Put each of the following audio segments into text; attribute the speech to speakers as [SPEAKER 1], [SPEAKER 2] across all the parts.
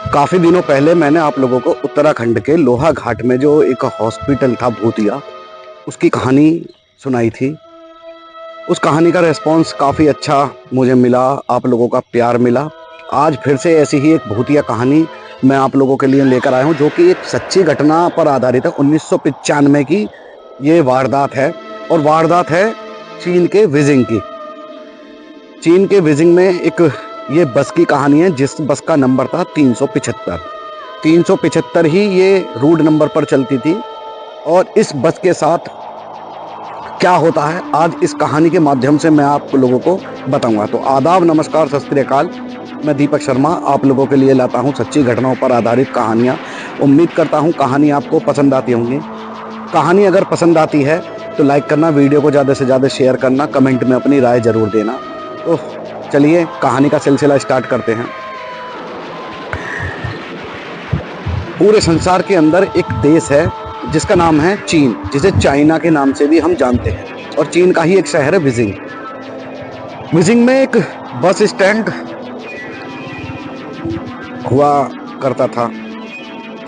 [SPEAKER 1] काफ़ी दिनों पहले मैंने आप लोगों को उत्तराखंड के लोहा घाट में जो एक हॉस्पिटल था भूतिया, उसकी कहानी सुनाई थी। उस कहानी का रिस्पॉन्स काफ़ी अच्छा मुझे मिला, आप लोगों का प्यार मिला। आज फिर से ऐसी ही एक भूतिया कहानी मैं आप लोगों के लिए लेकर आया हूँ, जो कि एक सच्ची घटना पर आधारित है। 1995 की ये वारदात है, और वारदात है चीन के बीजिंग की। चीन के बीजिंग में एक ये बस की कहानी है, जिस बस का नंबर था 375। 375 ही ये रूट नंबर पर चलती थी। और इस बस के साथ क्या होता है, आज इस कहानी के माध्यम से मैं आप लोगों को बताऊंगा। तो आदाब, नमस्कार, सत श्री अकाल। मैं दीपक शर्मा आप लोगों के लिए लाता हूं सच्ची घटनाओं पर आधारित कहानियां। उम्मीद करता हूं कहानी आपको पसंद आती होंगी। कहानी अगर पसंद आती है तो लाइक करना, वीडियो को ज़्यादा से ज़्यादा शेयर करना, कमेंट में अपनी राय ज़रूर देना। तो चलिए कहानी का सिलसिला स्टार्ट करते हैं। पूरे संसार के अंदर एक देश है जिसका नाम है चीन, जिसे चाइना के नाम से भी हम जानते हैं। और चीन का ही एक शहर है बीजिंग। बीजिंग में एक बस स्टैंड हुआ करता था,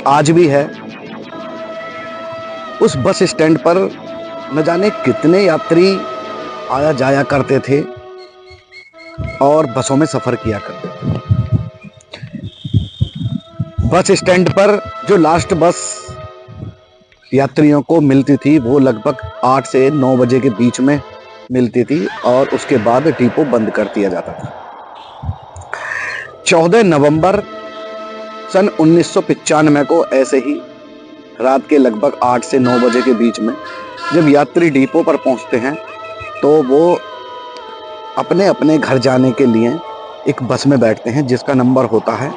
[SPEAKER 1] आज भी है। उस बस स्टैंड पर न जाने कितने यात्री आया जाया करते थे और बसों में सफर किया करते थे। बस स्टैंड पर जो लास्ट बस यात्रियों को मिलती थी वो लगभग 8 से 9 बजे के बीच में मिलती थी, और उसके बाद डिपो बंद कर दिया जाता था। 14 नवंबर सन 1995 को ऐसे ही रात के लगभग 8 से 9 बजे के बीच में जब यात्री डिपो पर पहुंचते हैं तो वो अपने अपने घर जाने के लिए एक बस में बैठते हैं, जिसका नंबर होता है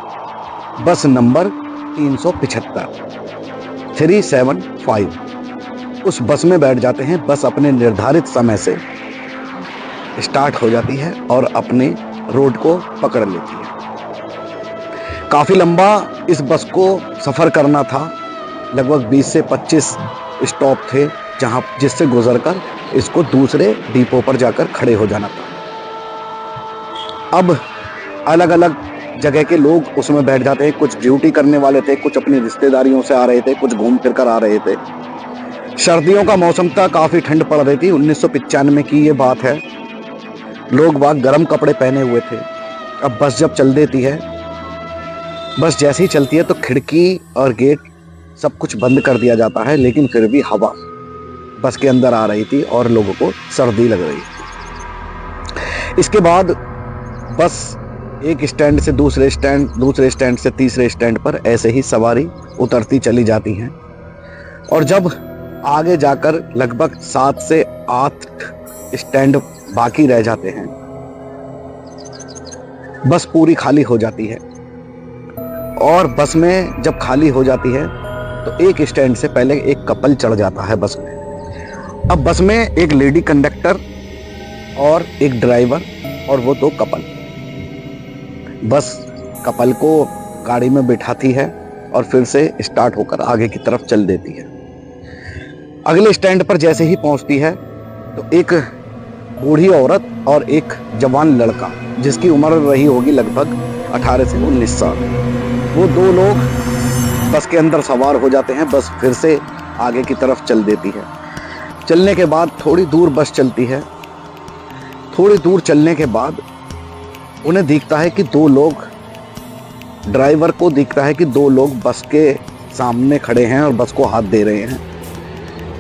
[SPEAKER 1] बस नंबर 375। उस बस में बैठ जाते हैं। बस अपने निर्धारित समय से स्टार्ट हो जाती है और अपने रोड को पकड़ लेती है। काफ़ी लंबा इस बस को सफ़र करना था, लगभग 20 से 25 स्टॉप थे जिससे गुजरकर इसको दूसरे डिपो पर जाकर खड़े हो जाना था। अब अलग अलग जगह के लोग उसमें बैठ जाते हैं। कुछ ड्यूटी करने वाले थे, कुछ अपनी रिश्तेदारियों से आ रहे थे, कुछ घूम फिर कर आ रहे थे। सर्दियों का मौसम था, काफ़ी ठंड पड़ रही थी। 1995 की ये बात है। लोग बाग गर्म कपड़े पहने हुए थे। अब बस जब चल देती है, बस जैसे ही चलती है तो खिड़की और गेट सब कुछ बंद कर दिया जाता है, लेकिन फिर भी हवा बस के अंदर आ रही थी और लोगों को सर्दी लग रही थी। इसके बाद बस एक स्टैंड से दूसरे स्टैंड से तीसरे स्टैंड पर ऐसे ही सवारी उतरती चली जाती हैं। और जब आगे जाकर लगभग 7 से 8 स्टैंड बाकी रह जाते हैं, बस पूरी खाली हो जाती है। और बस में जब खाली हो जाती है तो एक स्टैंड से पहले एक कपल चढ़ जाता है बस में। अब बस में एक लेडी कंडक्टर और एक ड्राइवर और वो 2 कपल। बस कपल को गाड़ी में बिठाती है और फिर से स्टार्ट होकर आगे की तरफ चल देती है। अगले स्टैंड पर जैसे ही पहुंचती है तो एक बूढ़ी औरत और एक जवान लड़का, जिसकी उम्र रही होगी लगभग 18 से 19 साल, वो 2 लोग बस के अंदर सवार हो जाते हैं। बस फिर से आगे की तरफ चल देती है। चलने के बाद थोड़ी दूर बस चलती है। थोड़ी दूर चलने के बाद उन्हें दिखता है कि 2 लोग, ड्राइवर को दिखता है कि 2 लोग बस के सामने खड़े हैं और बस को हाथ दे रहे हैं।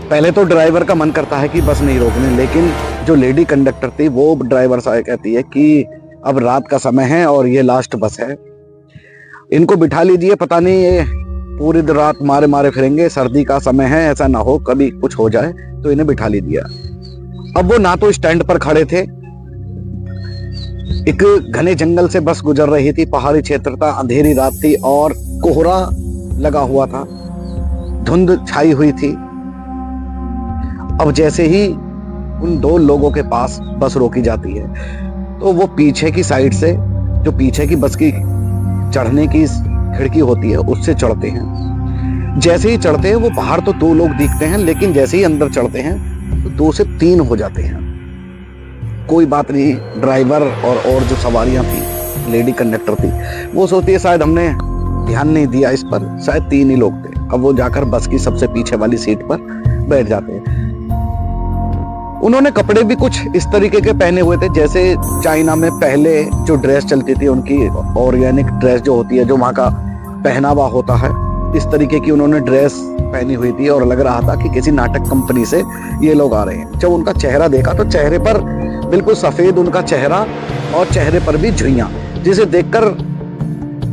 [SPEAKER 1] पहले तो ड्राइवर का मन करता है कि बस नहीं रोकने, लेकिन जो लेडी कंडक्टर थी वो ड्राइवर साहब कहती है कि अब रात का समय है और ये लास्ट बस है, इनको बिठा लीजिए, पता नहीं ये पूरी रात मारे मारे फिरेंगे, सर्दी का समय है, ऐसा ना हो कभी कुछ हो जाए, तो इन्हें बिठा लीजिए। अब वो ना तो स्टैंड पर खड़े थे, एक घने जंगल से बस गुजर रही थी, पहाड़ी क्षेत्र था, अंधेरी रात थी और कोहरा लगा हुआ था, धुंध छाई हुई थी। अब जैसे ही उन 2 लोगों के पास बस रोकी जाती है तो वो पीछे की साइड से, जो पीछे की बस की चढ़ने की खिड़की होती है, उससे चढ़ते हैं। जैसे ही चढ़ते हैं वो बाहर तो 2 लोग दिखते हैं, लेकिन जैसे ही अंदर चढ़ते हैं तो 2 से 3 हो जाते हैं। कोई बात नहीं, ड्राइवर और जो सवारियां थी, लेडी कंडक्टर थी, वो सोचती है शायद हमने ध्यान नहीं दिया इस पर, शायद 3 ही लोग थे। अब वो जाकर बस की सबसे पीछे वाली सीट पर बैठ जाते हैं। उन्होंने कपड़े भी कुछ इस तरीके के पहने हुए थे जैसे चाइना में पहले जो ड्रेस चलती थी, उनकी ऑर्गेनिक ड्रेस जो होती है, जो वहाँ का पहनावा होता है, इस तरीके की उन्होंने ड्रेस पहनी हुई थी और लग रहा था कि किसी नाटक कंपनी से ये लोग आ रहे हैं। जब उनका चेहरा देखा तो चेहरे पर बिल्कुल सफेद उनका चेहरा और चेहरे पर भी झुर्रियां, जिसे देखकर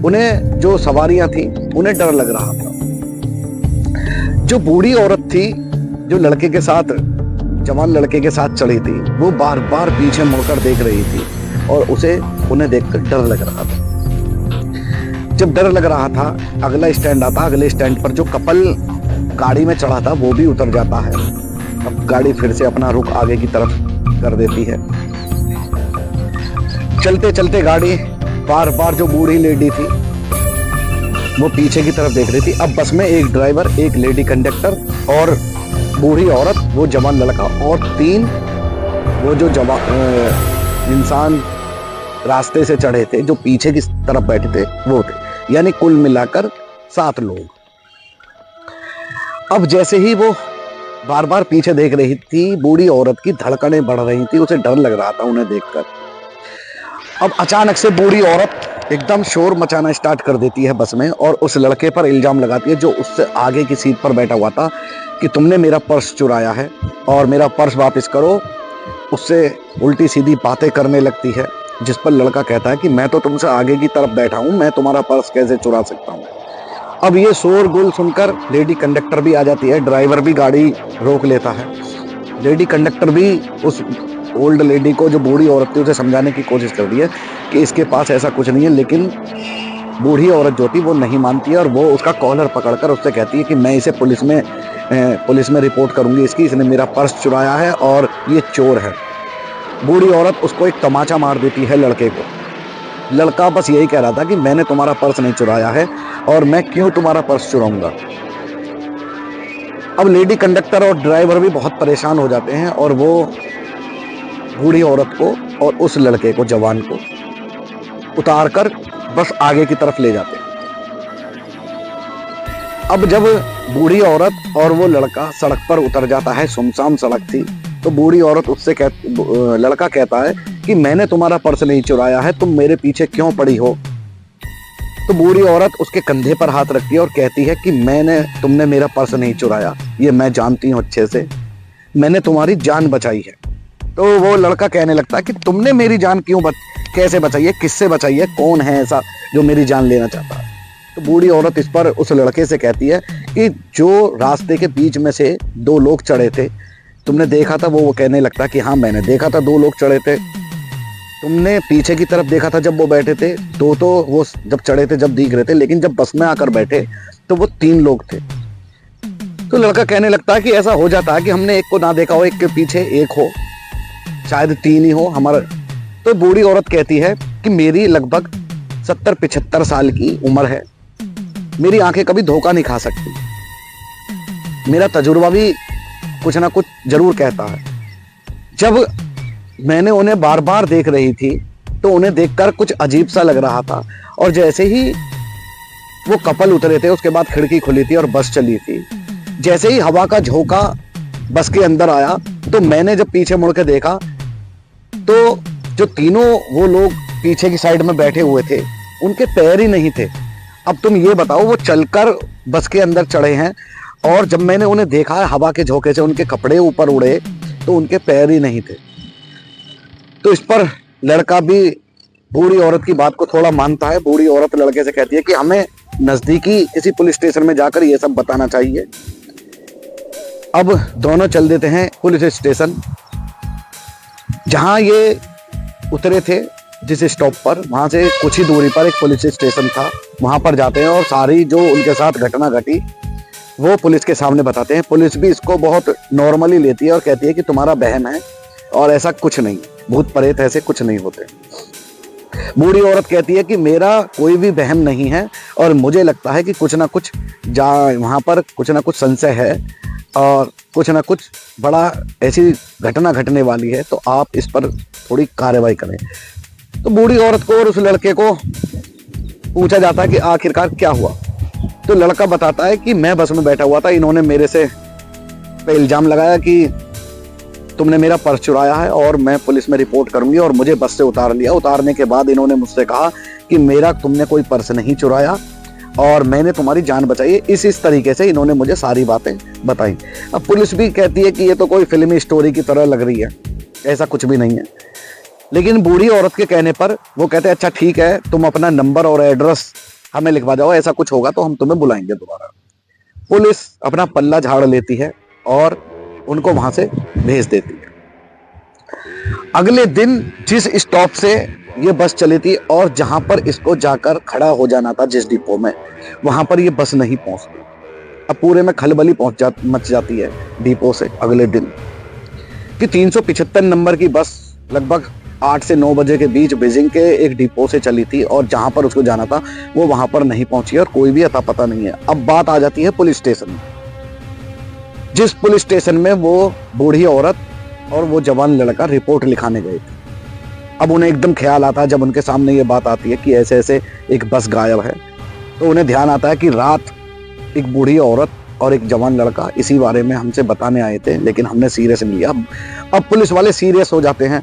[SPEAKER 1] उन्हें जो सवारियां थी उन्हें डर लग रहा था। जो बूढ़ी औरत थी जो लड़के के साथ, जवान लड़के के साथ चढ़ी थी, वो बार बार पीछे मुड़कर देख रही थी और उन्हें देखकर डर लग रहा था। जब डर लग रहा था, अगला स्टैंड आता, अगले स्टैंड पर जो कपल गाड़ी में चढ़ा था वो भी उतर जाता है। अब गाड़ी फिर से अपना रुख आगे की तरफ कर देती है। चलते चलते गाड़ी बार बार जो बूढ़ी लेडी थी वो पीछे की तरफ देख रही थी। अब बस में एक ड्राइवर, एक लेडी कंडक्टर और बूढ़ी औरत, वो जवान लड़का और 3 वो जो इंसान रास्ते से चढ़े थे जो पीछे की तरफ बैठे थे वो थे, यानी कुल मिलाकर 7 लोग। अब जैसे ही वो बार बार पीछे देख रही थी, बूढ़ी औरत की धड़कनें बढ़ रही थी, उसे डर लग रहा था उन्हें देखकर। अब अचानक से बूढ़ी औरत एकदम शोर मचाना स्टार्ट कर देती है बस में और उस लड़के पर इल्जाम लगाती है जो उससे आगे की सीट पर बैठा हुआ था कि तुमने मेरा पर्स चुराया है और मेरा पर्स वापस करो। उससे उल्टी सीधी बातें करने लगती है, जिस पर लड़का कहता है कि मैं तो तुमसे आगे की तरफ बैठा हूं, मैं तुम्हारा पर्स कैसे चुरा सकता हूं। अब ये शोरगुल सुनकर लेडी कंडक्टर भी आ जाती है, ड्राइवर भी गाड़ी रोक लेता है। लेडी कंडक्टर भी उस ओल्ड लेडी को, जो बूढ़ी औरत थी, उसे समझाने की कोशिश कर रही है कि इसके पास ऐसा कुछ नहीं है, लेकिन बूढ़ी औरत जो थी वो नहीं मानती है और वो उसका कॉलर पकड़कर उससे कहती है कि मैं इसे पुलिस में रिपोर्ट करूंगी, इसने मेरा पर्स चुराया है और ये चोर है। बूढ़ी औरत उसको एक तमाचा मार देती है लड़के को। लड़का बस यही कह रहा था कि मैंने तुम्हारा पर्स नहीं चुराया है और मैं क्यों तुम्हारा पर्स चुराऊंगा। अब लेडी कंडक्टर और ड्राइवर भी बहुत परेशान हो जाते हैं और वो बूढ़ी औरत को और उस लड़के को, जवान को, उतारकर बस आगे की तरफ ले जाते हैं। अब जब बूढ़ी औरत और वो लड़का सड़क पर उतर जाता है, सुनसान सड़क थी, तो बूढ़ी औरत उससे लड़का कहता है कि मैंने तुम्हारा पर्स नहीं चुराया है, तुम मेरे पीछे क्यों पड़ी हो। तो बूढ़ी औरत उसके कंधे पर हाथ रखती है और कहती है कि तुमने मेरा पर्स नहीं चुराया, ये मैं जानती हूँ अच्छे से, मैंने तुम्हारी जान बचाई है। तो वो लड़का कहने लगता है कि तुमने मेरी जान कैसे बचाई है, किससे बचाई है, कौन है ऐसा जो मेरी जान लेना चाहता है। तो बूढ़ी औरत इस पर उस लड़के से कहती है कि जो रास्ते के बीच में से 2 लोग चढ़े थे, तुमने देखा था। वो कहने लगता है कि हाँ मैंने देखा था, 2 लोग चढ़े थे। तुमने पीछे की तरफ देखा था जब वो बैठे थे, 2 तो वो जब चढ़े थे जब दिख रहे थे, लेकिन जब बस में आकर बैठे तो वो 3 लोग थे। तो लड़का कहने लगता है कि ऐसा हो जाता है कि हमने एक को ना देखा हो, एक के पीछे एक हो, शायद 3 ही हो हमारा। तो बूढ़ी औरत कहती है कि मेरी लगभग 70-75 साल की उम्र है, मेरी आंखें कभी धोखा नहीं खा सकती, मेरा तजुर्बा भी कुछ ना कुछ जरूर कहता है। जब मैंने उन्हें बार बार देख रही थी तो उन्हें देखकर कुछ अजीब सा लग रहा था और जैसे ही वो कपल उतरे थे उसके बाद खिड़की खुली थी और बस चली थी। जैसे ही हवा का झोंका बस के अंदर आया तो मैंने जब पीछे मुड़ के देखा तो जो तीनों वो लोग पीछे की साइड में बैठे हुए थे उनके पैर ही नहीं थे। अब तुम ये बताओ, वो चलकर बस के अंदर चढ़े हैं और जब मैंने उन्हें देखा है हवा के झोंके से उनके कपड़े ऊपर उड़े तो उनके पैर ही नहीं थे। तो इस पर लड़का भी बूढ़ी औरत की बात को थोड़ा मानता है। बूढ़ी औरत लड़के से कहती है कि हमें नजदीकी किसी पुलिस स्टेशन में जाकर ये सब बताना चाहिए। अब दोनों चल देते हैं पुलिस स्टेशन, जहां ये उतरे थे जिस स्टॉप पर, वहां से कुछ ही दूरी पर एक पुलिस स्टेशन था। वहां पर जाते हैं और सारी जो उनके साथ घटना घटी वो पुलिस के सामने बताते हैं। पुलिस भी इसको बहुत नॉर्मली लेती है और कहती है कि तुम्हारा बहम है और ऐसा कुछ नहीं, भूत प्रेत ऐसे कुछ नहीं होते। बूढ़ी औरत कहती है कि मेरा कोई भी बहम नहीं है और मुझे लगता है कि कुछ ना कुछ वहां पर कुछ ना कुछ संशय है और कुछ ना कुछ बड़ा ऐसी घटना घटने वाली है, तो आप इस पर थोड़ी कार्रवाई करें। तो बूढ़ी औरत को और उस लड़के को पूछा जाता है कि आखिरकार क्या हुआ, तो लड़का बताता है कि मैं बस में बैठा हुआ था, इन्होंने मेरे से पे इल्जाम लगाया कि तुमने मेरा पर्स चुराया है और मैं पुलिस में रिपोर्ट करूंगी, और मुझे बस से उतार लिया। उतारने के बाद इन्होंने मुझसे कहा कि मेरा तुमने कोई पर्स नहीं चुराया और मैंने तुम्हारी जान बचाई है। इस तरीके से इन्होंने मुझे सारी बातें बताई। अब पुलिस भी कहती है कि ये तो कोई फिल्मी स्टोरी की तरह लग रही है, ऐसा कुछ भी नहीं है। लेकिन बूढ़ी औरत के कहने पर वो कहते हैं अच्छा ठीक है, तुम अपना नंबर और एड्रेस हमें लिखवा जाओ, ऐसा कुछ होगा तो हम तुम्हें बुलाएंगे दोबारा। पुलिस अपना पल्ला झाड़ लेती है और उनको वहां से भेज देती है। अगले दिन जिस स्टॉप से ये बस चली थी और जहां पर इसको जाकर खड़ा हो जाना था जिस डिपो में, वहां पर ये बस नहीं पहुंचती। अब पूरे में खलबली मच जाती है डिपो से अगले दिन कि 375 नंबर की बस लगभग 8 से 9 बजे के बीच बीजिंग के एक डिपो से चली थी और जहां पर उसको जाना था वो वहां पर नहीं पहुंची और कोई भी अता पता नहीं है। अब बात आ जाती है पुलिस स्टेशन में, जिस पुलिस स्टेशन में वो बूढ़ी औरत और वो जवान लड़का रिपोर्ट लिखाने गए थे। अब उन्हें एकदम ख्याल आता है जब उनके सामने ये बात आती है कि ऐसे ऐसे एक बस गायब है, तो उन्हें ध्यान आता है कि रात एक बूढ़ी औरत और एक जवान लड़का इसी बारे में हमसे बताने आए थे, लेकिन हमने सीरियस नहीं लिया। अब पुलिस वाले सीरियस हो जाते हैं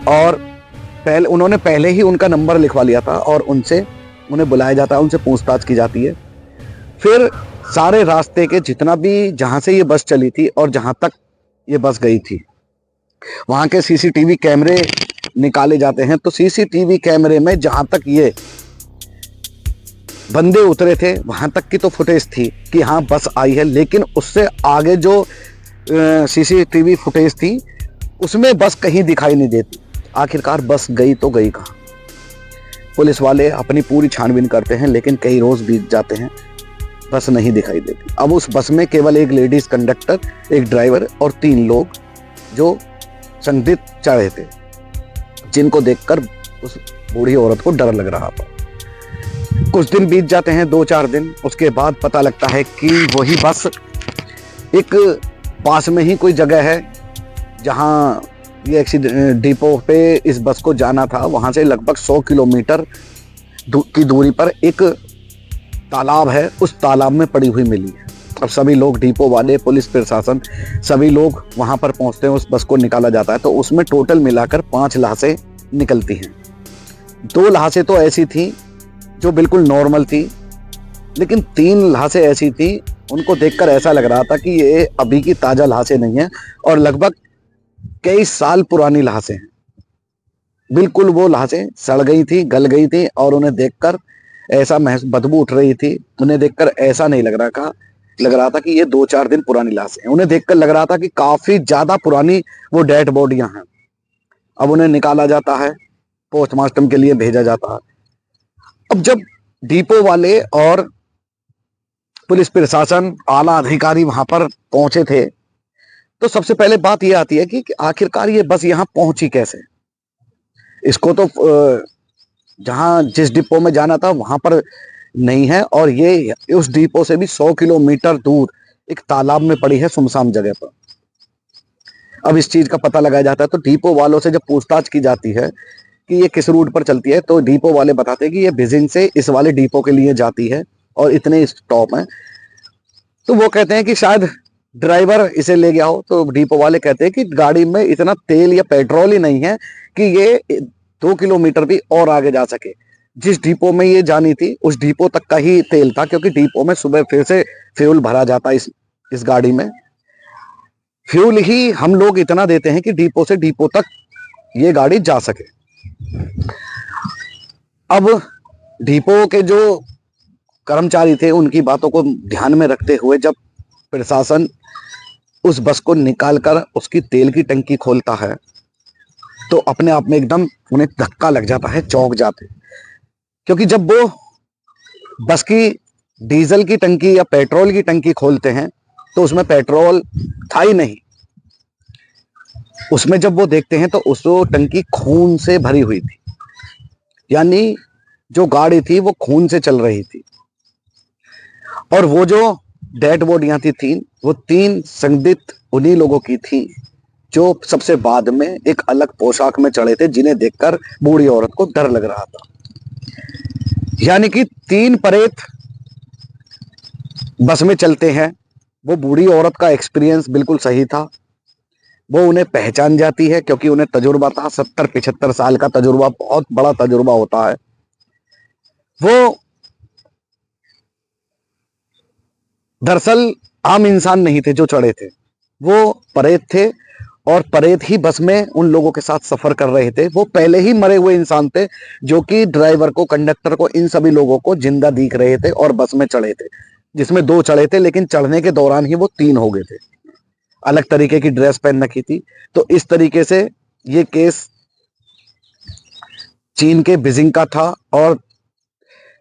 [SPEAKER 1] और उन्होंने पहले ही उनका नंबर लिखवा लिया था और उन्हें बुलाया जाता है, उनसे पूछताछ की जाती है। फिर सारे रास्ते के जितना भी जहां से ये बस चली थी और जहां तक ये बस गई थी वहां के सीसीटीवी कैमरे निकाले जाते हैं। तो सीसीटीवी कैमरे में जहां तक ये बंदे उतरे थे वहां तक की तो फुटेज थी कि हाँ बस आई है, लेकिन उससे आगे जो सीसीटीवी फुटेज थी उसमें बस कहीं दिखाई नहीं देती। आखिरकार बस गई तो गई कहाँ? पुलिस वाले अपनी पूरी छानबीन करते हैं, लेकिन कई रोज बीत जाते हैं, बस नहीं दिखाई देती। अब उस बस में केवल एक लेडीज कंडक्टर, एक ड्राइवर और 3 लोग जो संदिग्ध चढ़े थे, जिनको देखकर उस बूढ़ी औरत को डर लग रहा था। कुछ दिन बीत जाते हैं, 2-4 दिन। उसके बाद पता लगता है कि वही बस एक पास में ही कोई जगह है जहां ये डिपो पे इस बस को जाना था, वहां से लगभग 100 किलोमीटर की दूरी पर एक तालाब है, उस तालाब में पड़ी हुई मिली है। अब सभी लोग, डिपो वाले, पुलिस प्रशासन, सभी लोग वहां पर पहुंचते हैं। उस बस को निकाला जाता है तो उसमें टोटल मिलाकर 5 लाशें निकलती हैं। 2 लाशें तो ऐसी थी जो बिल्कुल नॉर्मल थी, लेकिन 3 लाशें ऐसी थी उनको देखकर ऐसा लग रहा था कि ये अभी की ताजा लाशें नहीं है और लगभग कई साल पुरानी लाशें हैं। बिल्कुल वो लाशें सड़ गई थी, गल गई थी और उन्हें देखकर ऐसा बदबू उठ रही थी। उन्हें देखकर ऐसा नहीं लग रहा था कि ये 2-4 दिन पुरानी लाशें हैं। उन्हें देखकर लग रहा था कि काफी ज्यादा पुरानी वो डेड बॉडियां हैं। अब उन्हें निकाला जाता है, पोस्टमार्टम के लिए भेजा जाता है। अब जब डिपो वाले और पुलिस प्रशासन, आला अधिकारी वहां पर पहुंचे थे तो सबसे पहले बात यह आती है कि आखिरकार ये बस यहां पहुंची कैसे। इसको तो जहां जिस डिपो में जाना था वहां पर नहीं है और ये उस डिपो से भी 100 किलोमीटर दूर एक तालाब में पड़ी है, सुनसान जगह पर। अब इस चीज का पता लगाया जाता है तो डिपो वालों से जब पूछताछ की जाती है कि ये किस रूट पर चलती है, तो डिपो वाले बताते हैं कि ये बीजिंग से इस वाले डिपो के लिए जाती है और इतने स्टॉप हैं। तो वो कहते हैं कि शायद ड्राइवर इसे ले गया हो। तो डिपो वाले कहते हैं कि गाड़ी में इतना तेल या पेट्रोल ही नहीं है कि ये 2 किलोमीटर भी और आगे जा सके। जिस डिपो में ये जानी थी उस डिपो तक का ही तेल था, क्योंकि डिपो में सुबह फिर से फ्यूल भरा जाता है इस गाड़ी में। फ्यूल ही हम लोग इतना देते हैं कि डिपो से डिपो तक ये गाड़ी जा सके। अब डिपो के जो कर्मचारी थे उनकी बातों को ध्यान में रखते हुए जब प्रशासन उस बस को निकालकर उसकी तेल की टंकी खोलता है तो अपने आप में एकदम उन्हें धक्का लग जाता है, चौंक जाते। क्योंकि जब वो बस की डीजल की टंकी या पेट्रोल की टंकी खोलते हैं तो उसमें पेट्रोल था ही नहीं। उसमें जब वो देखते हैं तो उस टंकी खून से भरी हुई थी, यानी जो गाड़ी थी वो खून से चल रही थी। और वो जो डेड बॉडियां थी वो 3 संदिग्ध उन्हीं लोगों की थी जो सबसे बाद में एक अलग पोशाक में चढ़े थे, जिन्हें देखकर बूढ़ी औरत को डर लग रहा था। यानी कि 3 प्रेत बस में चलते हैं। वो बूढ़ी औरत का एक्सपीरियंस बिल्कुल सही था, वो उन्हें पहचान जाती है क्योंकि उन्हें तजुर्बा था। 70-75 साल का तजुर्बा बहुत बड़ा तजुर्बा होता है। वो दरअसल आम इंसान नहीं थे जो चढ़े थे, वो प्रेत थे, और प्रेत ही बस में उन लोगों के साथ सफर कर रहे थे। वो पहले ही मरे हुए इंसान थे जो कि ड्राइवर को, कंडक्टर को, इन सभी लोगों को जिंदा दिख रहे थे और बस में चढ़े थे, जिसमें 2 चढ़े थे, लेकिन चढ़ने के दौरान ही वो 3 हो गए थे। अलग तरीके की ड्रेस पहन रखी थी। तो इस तरीके से ये केस चीन के बीजिंग का था, और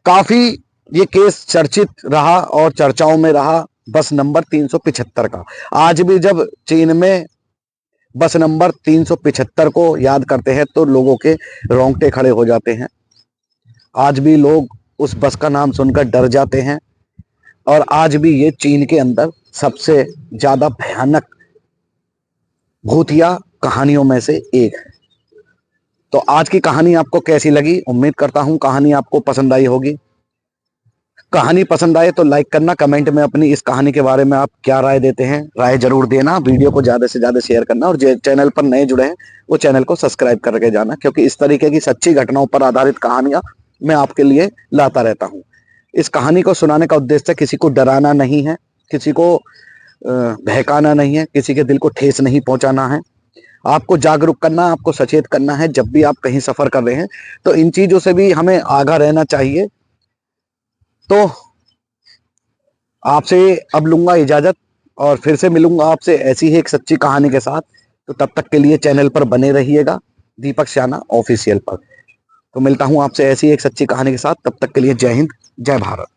[SPEAKER 1] काफी ये केस चर्चित रहा और चर्चाओं में रहा, बस नंबर 375 का। आज भी जब चीन में बस नंबर 375 को याद करते हैं तो लोगों के रोंगटे खड़े हो जाते हैं। आज भी लोग उस बस का नाम सुनकर डर जाते हैं, और आज भी ये चीन के अंदर सबसे ज्यादा भयानक भूतिया कहानियों में से एक है। तो आज की कहानी आपको कैसी लगी? उम्मीद करता हूं कहानी आपको पसंद आई होगी। कहानी पसंद आए तो लाइक करना, कमेंट में अपनी इस कहानी के बारे में आप क्या राय देते हैं, राय जरूर देना। वीडियो को ज्यादा से ज्यादा शेयर करना, और जो चैनल पर नए जुड़े हैं वो चैनल को सब्सक्राइब करके जाना, क्योंकि इस तरीके की सच्ची घटनाओं पर आधारित कहानियां मैं आपके लिए लाता रहता हूं। इस कहानी को सुनाने का उद्देश्य किसी को डराना नहीं है, किसी को बहकाना नहीं है, किसी के दिल को ठेस नहीं पहुंचाना है। आपको जागरूक करना, आपको सचेत करना है। जब भी आप कहीं सफर कर रहे हैं तो इन चीजों से भी हमें आगाह रहना चाहिए। तो आपसे अब लूंगा इजाजत, और फिर से मिलूंगा आपसे ऐसी ही एक सच्ची कहानी के साथ। तो तब तक के लिए चैनल पर बने रहिएगा, दीपक शाना ऑफिशियल पर। तो मिलता हूं आपसे ऐसी एक सच्ची कहानी के साथ। तब तक के लिए जय हिंद, जय भारत।